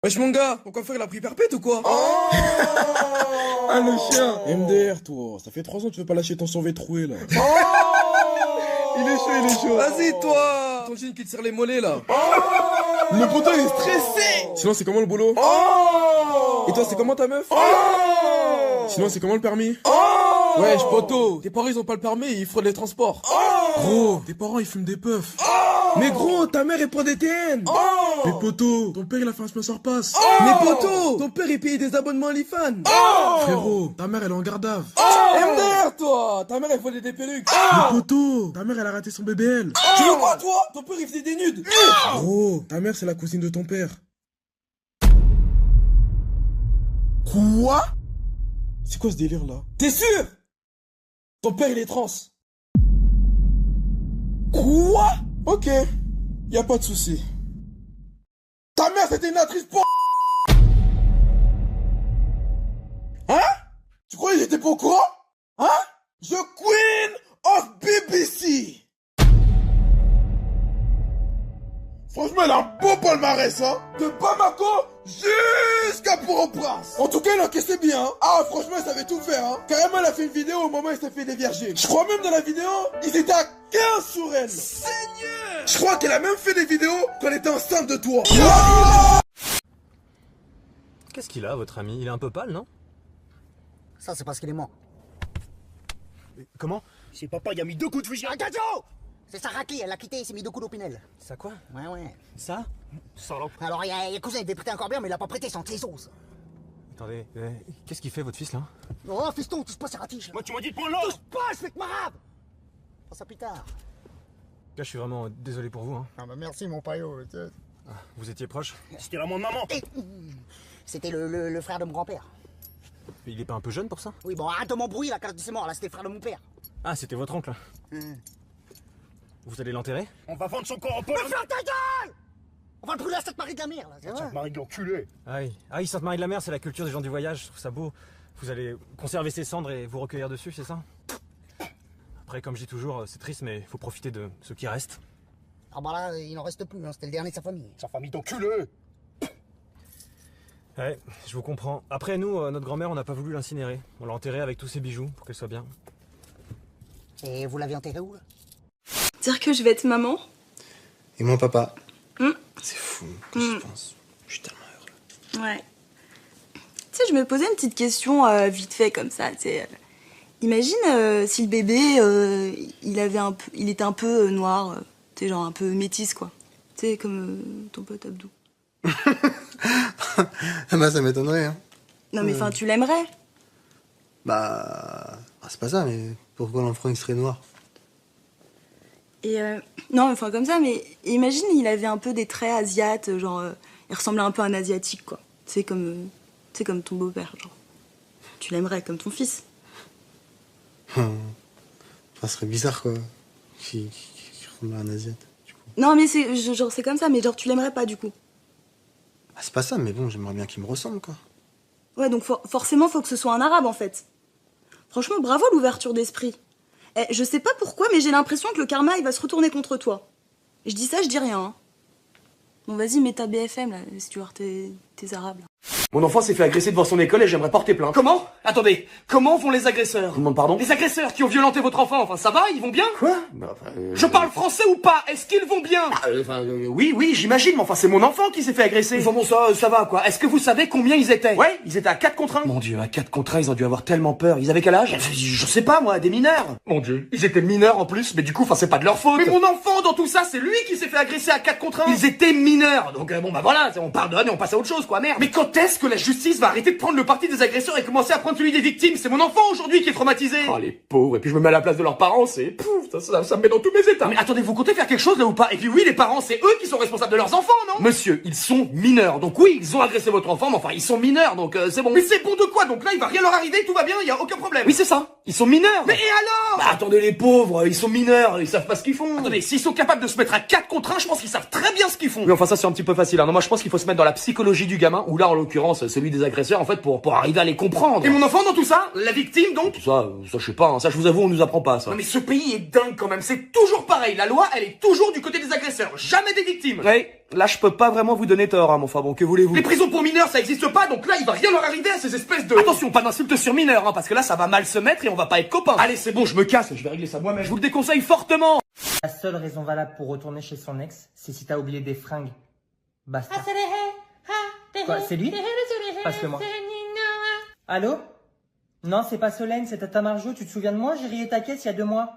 Wesh mon gars, ton coiffeur il a pris perpète ou quoi? Ah le chien. MDR toi, ça fait 3 ans que tu veux pas lâcher ton survêt troué là. Il est chaud, il est chaud. Vas-y toi, ton jean qui te serre les mollets là. Le poteau il est stressé. Sinon c'est comment le boulot? Et toi c'est comment ta meuf? Sinon c'est comment le permis? Wesh poto, tes parents ils ont pas le permis, ils fraudent les transports. Gros, tes parents ils fument des puffs. Mais gros, ta mère elle prend des TN. Mais poto, ton père il a fait un sponsor pass. Mais poto, ton père il paye des abonnements à l'IFAN. Frérot, ta mère elle est en garde à vue. MDR toi, ta mère elle volait des perruques. Mais poto, ta mère elle a raté son BBL. Tu veux quoi toi? Ton père il faisait des nudes. Gros, ta mère c'est la cousine de ton père. Quoi? C'est quoi ce délire là? T'es sûr? Ton père il est trans. Quoi? Ok, y a pas de souci. Ta mère c'était une actrice pour... Hein? Tu croyais que j'étais pas au courant? Hein? The Queen of BBC. Franchement, elle a un beau palmarès, hein. De Bamako jusqu'à Port-au-Prince. En tout cas, elle encaissait bien, hein. Ah, franchement, elle savait tout faire, hein. Carrément, elle a fait une vidéo au moment où elle s'est fait dévierger. Je crois même dans la vidéo, ils étaient à 15 sur elle. Seigneur! Je crois qu'elle a même fait des vidéos quand elle était enceinte de toi. Qu'est-ce qu'il a, votre ami? Il est un peu pâle, non? Ça, c'est parce qu'il est mort. Comment? C'est papa, il a mis 2 coups de fusil à Gazo. C'est Saraki, elle l'a quitté, il s'est mis 2 coups d'opinel. Ça quoi? Ouais. Ça? Salope. Alors, il y a cousin, il devait prêter encore bien, mais il a pas prêté sans ses os. Attendez, qu'est-ce qu'il fait, votre fils, là? Oh, fiston, touche pas, c'est ratige. Moi, tu m'as dit de prendre l'ordre! Touche pas, je fais que marabe. Prends ça plus tard. Là, je suis vraiment désolé pour vous, hein. Ah bah merci, mon paillot. Ah, vous étiez proche? C'était vraiment de maman. C'était le frère de mon grand-père. Il est pas un peu jeune pour ça? Oui, bon, arrête de m'embrouiller, là, quand c'est mort, là, c'était le frère de mon père. Ah, c'était votre oncle, là. Vous allez l'enterrer? On va vendre son corps au pôle. Mais ferme ta gueule! On va le brûler à Sainte-Marie de la Mer, là. Sainte-Marie de l'enculé. Ah, Sainte-Marie de la Mer, c'est la culture des gens du voyage, je trouve ça beau. Vous allez conserver ses cendres et vous recueillir dessus, c'est ça? Après, comme je dis toujours, c'est triste, mais il faut profiter de ce qui reste. Ah bah là, il n'en reste plus, hein. C'était le dernier de sa famille. Sa famille d'enculé! Ouais, je vous comprends. Après, nous, notre grand-mère, on n'a pas voulu l'incinérer. On l'a enterrée avec tous ses bijoux pour qu'elle soit bien. Et vous l'avez enterré où, là? Dire que je vais être maman. Et mon papa. C'est fou, quand j'y pense. Je suis tellement heureux. Ouais. Tu sais, je me posais une petite question vite fait comme ça. Imagine si le bébé, il était un peu noir, tu sais, genre un peu métis, quoi. Tu sais, comme ton pote Abdou. Ah bah ça m'étonnerait, hein. Non mais enfin, tu l'aimerais. Bah... c'est pas ça, mais pourquoi l'enfant il serait noir? Et non, enfin comme ça, mais imagine, il avait un peu des traits asiates, genre, il ressemblait un peu à un asiatique, quoi. Tu sais, comme ton beau-père, genre. Tu l'aimerais comme ton fils. Enfin, ce serait bizarre, quoi. Qui ressemble à un asiate, du coup. Non, mais c'est comme ça, mais genre, tu l'aimerais pas, du coup. Ah, c'est pas ça, mais bon, j'aimerais bien qu'il me ressemble, quoi. Ouais, donc forcément, faut que ce soit un arabe, en fait. Franchement, bravo l'ouverture d'esprit. Je sais pas pourquoi, mais j'ai l'impression que le karma, il va se retourner contre toi. Je dis ça, je dis rien. Hein. Bon, vas-y, mets ta BFM, là, si tu veux voir tes arabes, là. Mon enfant s'est fait agresser devant son école et j'aimerais porter plainte. Comment? Attendez, comment vont les agresseurs? Je vous demande pardon? Les agresseurs qui ont violenté votre enfant, enfin ça va? Ils vont bien? Quoi? Je parle français ou pas? Est-ce qu'ils vont bien? Oui, j'imagine, mais enfin c'est mon enfant qui s'est fait agresser. Enfin bon, ça va quoi. Est-ce que vous savez combien ils étaient? Ouais, ils étaient à 4 contre 1. Mon Dieu, à 4 contre 1, ils ont dû avoir tellement peur. Ils avaient quel âge? Je sais pas moi, des mineurs. Mon Dieu, ils étaient mineurs en plus, mais du coup, enfin c'est pas de leur faute. Mais mon enfant dans tout ça, c'est lui qui s'est fait agresser à 4 contre 1. Ils étaient mineurs, donc bon bah voilà, on pardonne et on passe à autre chose quoi, merde. Mais quand est-ce que la justice va arrêter de prendre le parti des agresseurs et commencer à prendre celui des victimes? C'est mon enfant aujourd'hui qui est traumatisé. Oh les pauvres, et puis je me mets à la place de leurs parents, c'est pouf, ça me met dans tous mes états. Mais attendez, vous comptez faire quelque chose là ou pas? Et puis oui, les parents, c'est eux qui sont responsables de leurs enfants, non? Monsieur, ils sont mineurs, donc oui, ils ont agressé votre enfant, mais enfin ils sont mineurs, donc c'est bon. Mais c'est bon de quoi? Donc là, il va rien leur arriver, tout va bien, il y a aucun problème. Oui, c'est ça. Ils sont mineurs. Mais et alors? Bah attendez, les pauvres, ils sont mineurs, ils savent pas ce qu'ils font. Attendez, s'ils sont capables de se mettre à 4 contre 1, je pense qu'ils savent très bien ce qu'ils font. Oui, enfin ça c'est un petit peu facile. Hein. Non, moi je pense qu'il faut se mettre dans la psychologie du gamin, ou là en l'occurrence sens, celui des agresseurs, en fait, pour arriver à les comprendre. Et mon enfant dans tout ça? La victime, donc? Ça, je sais pas, hein. Ça, je vous avoue, on nous apprend pas, ça. Non, mais ce pays est dingue, quand même. C'est toujours pareil. La loi, elle est toujours du côté des agresseurs. Jamais des victimes. Ouais, là, je peux pas vraiment vous donner tort, hein, mon enfin bon, que voulez-vous? Les prisons pour mineurs, ça existe pas, donc là, il va rien leur arriver à ces espèces de... Attention, pas d'insultes sur mineurs, hein, parce que là, ça va mal se mettre et on va pas être copains. Allez, c'est bon, je me casse, je vais régler ça moi-même. Je vous le déconseille fortement. La seule raison valable pour retourner chez son ex, c'est si t'as oublié des fringues. Basta. Quoi, c'est lui? Passe-le-moi. Allô? Non, c'est pas Solène, c'est Tata Marjo. Tu te souviens de moi? J'ai rié ta caisse il y a 2 mois.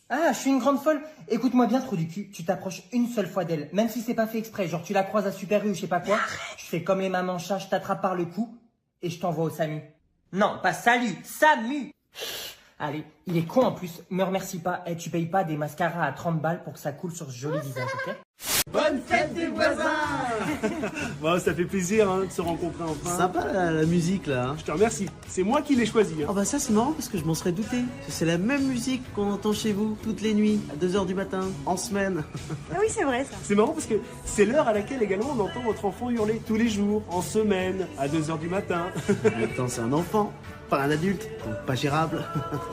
Ah, je suis une grande folle. Écoute-moi bien, trou du cul. Tu t'approches une seule fois d'elle, même si c'est pas fait exprès. Genre, tu la croises à Super U ou je sais pas quoi. Je fais comme les mamans chats, je t'attrape par le cou et je t'envoie au SAMU. Non, pas salut, SAMU. Allez, il est con en plus. Me remercie pas. Eh, tu payes pas des mascaras à 30 balles pour que ça coule sur ce joli visage, ok? Bonne fête des voisins. Bon, ça fait plaisir hein, de se rencontrer enfin. Sympa la musique là. Je te remercie. C'est moi qui l'ai choisi. Hein. Oh bah ça c'est marrant parce que je m'en serais douté. C'est la même musique qu'on entend chez vous toutes les nuits à 2h du matin, en semaine. Ah oui, c'est vrai ça. C'est marrant parce que c'est l'heure à laquelle également on entend votre enfant hurler tous les jours, en semaine, à 2h du matin. Attends, c'est un enfant, pas un adulte, donc pas gérable.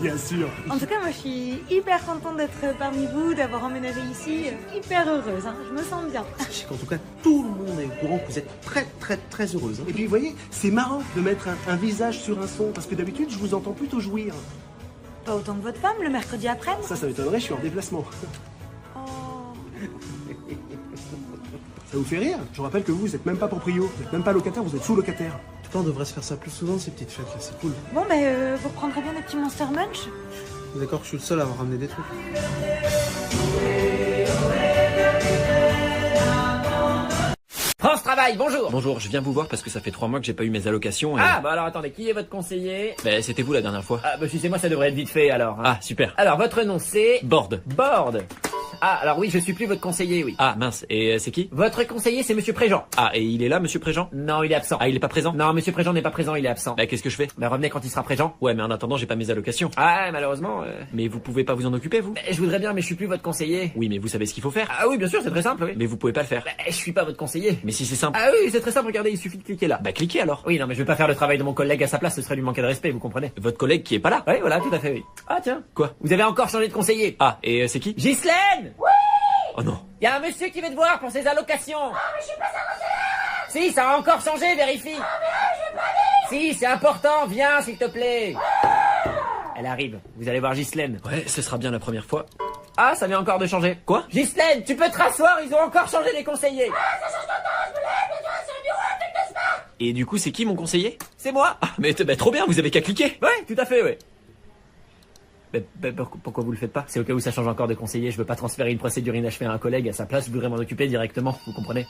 Bien sûr. En tout cas, moi je suis hyper contente d'être parmi vous, d'avoir emménagé ici. Hyper heureuse, hein. Je me sens bien. Sachez qu'en tout cas, tout le monde est au courant que vous êtes très heureuse. Hein. Et puis vous voyez, c'est marrant de mettre un visage sur un son, parce que d'habitude je vous entends plutôt jouir. Pas autant que votre femme le mercredi après-midi. Ça m'étonnerait, je suis en déplacement. Oh. Ça vous fait rire? Je vous rappelle que vous êtes même pas proprio, vous êtes même pas locataire, vous êtes sous-locataire. En tout cas, on devrait se faire ça plus souvent ces petites fêtes là, c'est cool. Bon, vous reprendrez bien des petits Monster Munch? D'accord que je suis le seul à avoir ramené des trucs. France Travail, bonjour. Bonjour, je viens vous voir parce que ça fait 3 mois que j'ai pas eu mes allocations et... Ah, bah alors attendez, qui est votre conseiller? Bah c'était vous la dernière fois. Ah, bah si c'est moi, ça devrait être vite fait alors. Hein. Ah, super. Alors, votre nom c'est... Board. Board. Ah, alors oui, je suis plus votre conseiller, oui. Ah, mince, et c'est qui? Votre conseiller, c'est Monsieur Préjean. Ah, et il est là, Monsieur Préjean? Non, il est absent. Ah, il est pas présent? Non, Monsieur Préjean n'est pas présent, il est absent. Bah qu'est-ce que je fais? Bah revenez quand il sera présent. Ouais, mais en attendant, j'ai pas mes allocations. Ah, malheureusement... Mais vous pouvez pas vous en occuper, vous? Bah, je voudrais bien, mais je suis plus votre conseiller. Oui, mais vous savez ce qu'il faut faire. Ah oui, bien sûr, c'est très simple, oui. Mais vous pouvez pas le faire. Bah, je suis pas votre conseiller. Mais si c'est simple. Ah oui, c'est très simple, regardez, il suffit de cliquer là. Bah cliquez alors. Oui, non, mais je vais pas faire le travail de mon collègue à sa place, ce serait lui manquer de respect, vous comprenez? Votre collègue qui est pas là? Oui, voilà, tout à fait, oui. Ah tiens. Quoi? Vous avez encore changé de conseiller. Ah, et c'est qui? Ghislaine! Oh non. Il y a un monsieur qui veut te voir pour ses allocations. Ah, mais je suis pas sa conseillère. Si, ça a encore changé, vérifie. Ah, mais je veux pas aller. Si, c'est important, viens, s'il te plaît. Elle arrive, vous allez voir Ghislaine. Ouais, ce sera bien la première fois. Ah, ça vient encore de changer. Quoi? Ghislaine, tu peux te rasseoir, ils ont encore changé les conseillers. Ah, ça change de temps, je me lève, mais toi, c'est le bureau, avec le smart. Et du coup, c'est qui mon conseiller? C'est moi. Ah, mais bah, trop bien, vous avez qu'à cliquer. Ouais, tout à fait, ouais. Pourquoi vous le faites pas? C'est au cas où ça change encore de conseiller, je veux pas transférer une procédure inachevée à un collègue, à sa place, je voudrais m'en occuper directement, vous comprenez?